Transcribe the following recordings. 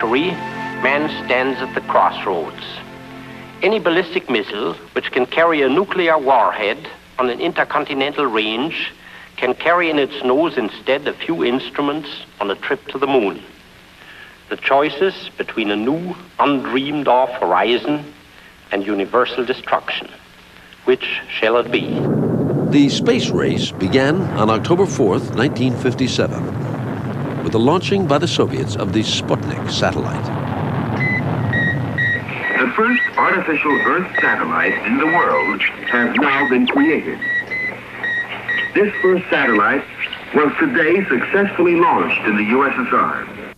man stands at the crossroads. Any ballistic missile which can carry a nuclear warhead on an intercontinental range can carry in its nose instead a few instruments on a trip to the moon. The choices between a new, undreamed-of horizon and universal destruction. Which shall it be? The space race began on October 4th, 1957, with the launching by the Soviets of the Sputnik satellite. The first artificial Earth satellite in the world has now been created. This first satellite was today successfully launched in the USSR.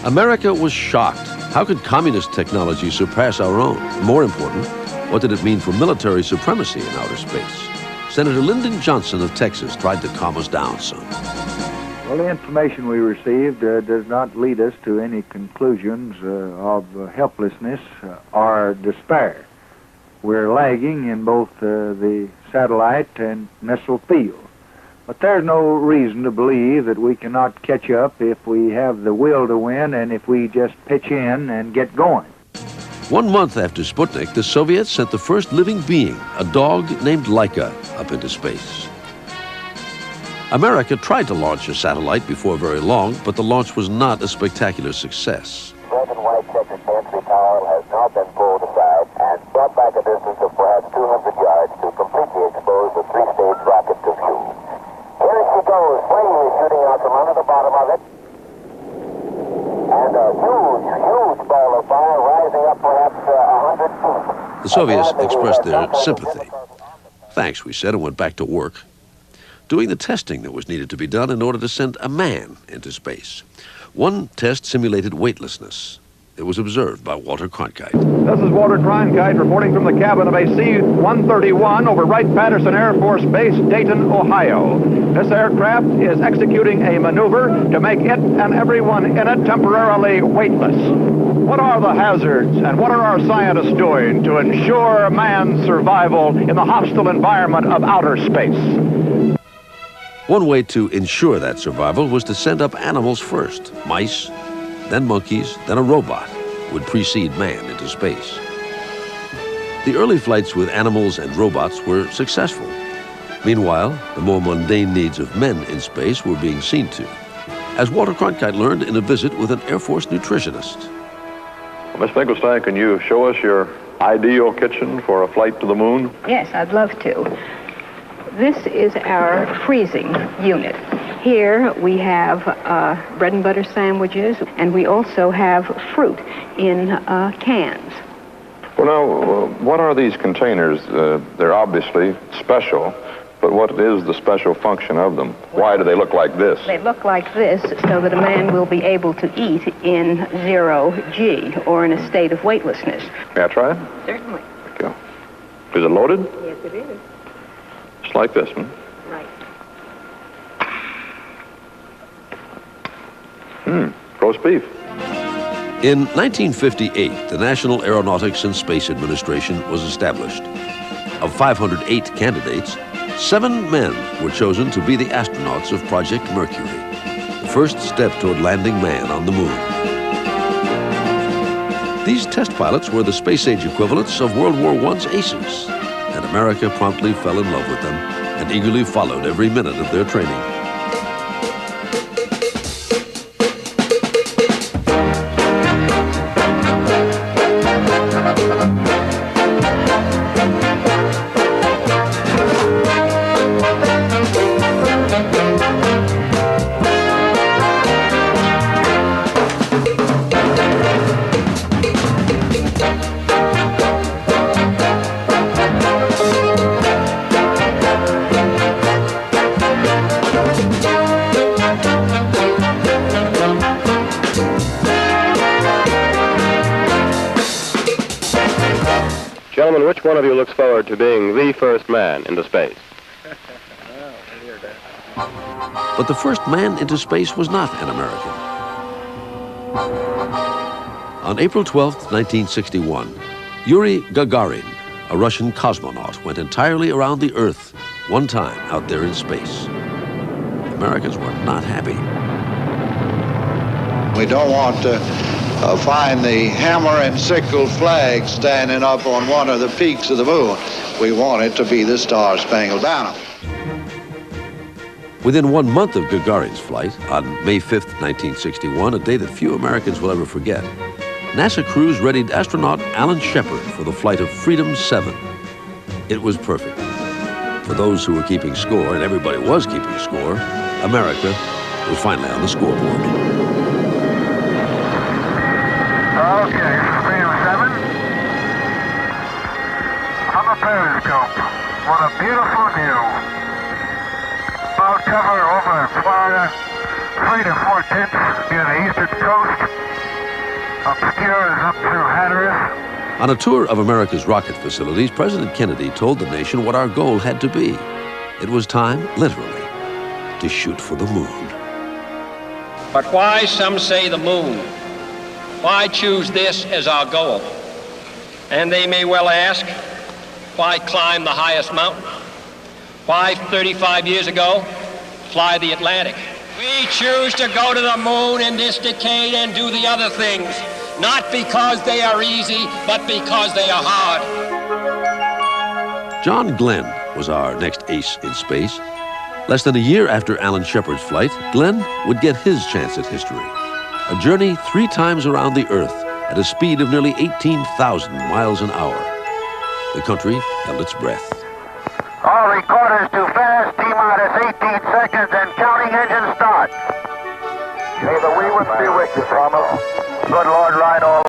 America was shocked. How could communist technology surpass our own? More important, what did it mean for military supremacy in outer space? Senator Lyndon Johnson of Texas tried to calm us down some. Well, the information we received does not lead us to any conclusions of helplessness or despair. We're lagging in both the satellite and missile field. But there's no reason to believe that we cannot catch up if we have the will to win and if we just pitch in and get going. 1 month after Sputnik, the Soviets sent the first living being, a dog named Laika, up into space. America tried to launch a satellite before very long, but the launch was not a spectacular success. Red and white checkered gantry tower has now been pulled aside and brought back a distance of perhaps 200 yards to completely expose the three-stage rocket to view. Here she goes, flames shooting out from under the bottom of it. And a huge ball of fire rising up perhaps 100 feet. The Soviets expressed their sympathy. Thanks, we said, and went back to work, doing the testing that was needed to be done in order to send a man into space. One test simulated weightlessness. It was observed by Walter Cronkite. This is Walter Cronkite reporting from the cabin of a C-131 over Wright-Patterson Air Force Base, Dayton, Ohio. This aircraft is executing a maneuver to make it and everyone in it temporarily weightless. What are the hazards and what are our scientists doing to ensure man's survival in the hostile environment of outer space? One way to ensure that survival was to send up animals first. Mice, then monkeys, then a robot would precede man into space. The early flights with animals and robots were successful. Meanwhile, the more mundane needs of men in space were being seen to, as Walter Cronkite learned in a visit with an Air Force nutritionist. Miss Finkelstein, can you show us your ideal kitchen for a flight to the moon? Yes, I'd love to. This is our freezing unit. Here we have bread and butter sandwiches, and we also have fruit in cans. Well, now, what are these containers? They're obviously special, but what is the special function of them? Why do they look like this? They look like this so that a man will be able to eat in 0G, or in a state of weightlessness. May I try it? Certainly. Thank you. Is it loaded? Yes, it is. Just like this one. Right. Roast beef. In 1958, the National Aeronautics and Space Administration was established. Of 508 candidates, 7 men were chosen to be the astronauts of Project Mercury, the first step toward landing man on the moon. These test pilots were the space-age equivalents of World War I's aces, and America promptly fell in love with them and eagerly followed every minute of their training. Gentlemen, which one of you looks forward to being the first man into space? But the first man into space was not an American. On April 12, 1961, Yuri Gagarin, a Russian cosmonaut, went entirely around the Earth one time out there in space. Americans were not happy. We don't want find the hammer and sickle flag standing up on one of the peaks of the moon. We want it to be the Star-Spangled Banner. Within 1 month of Gagarin's flight, on May 5th, 1961, a day that few Americans will ever forget, NASA crews readied astronaut Alan Shepard for the flight of Freedom 7. It was perfect. For those who were keeping score, and everybody was keeping score, America was finally on the scoreboard. Okay, Freedom 7. On the periscope. What a beautiful view. Cloud cover over in Florida. 3 to 4 tenths near the eastern coast. Obscure is up through Hatteras. On a tour of America's rocket facilities, President Kennedy told the nation what our goal had to be. It was time, literally, to shoot for the moon. But why, some say, the moon? Why choose this as our goal? And they may well ask, why climb the highest mountain? Why, 35 years ago, fly the Atlantic? We choose to go to the moon in this decade and do the other things, not because they are easy, but because they are hard. John Glenn was our next ace in space. Less than a year after Alan Shepard's flight, Glenn would get his chance at history. A journey 3 times around the Earth at a speed of nearly 18,000 miles an hour. The country held its breath. All recorders too fast. T-minus 18 seconds and counting engine start. May the wee ones be with you, Thomas. Good Lord, ride all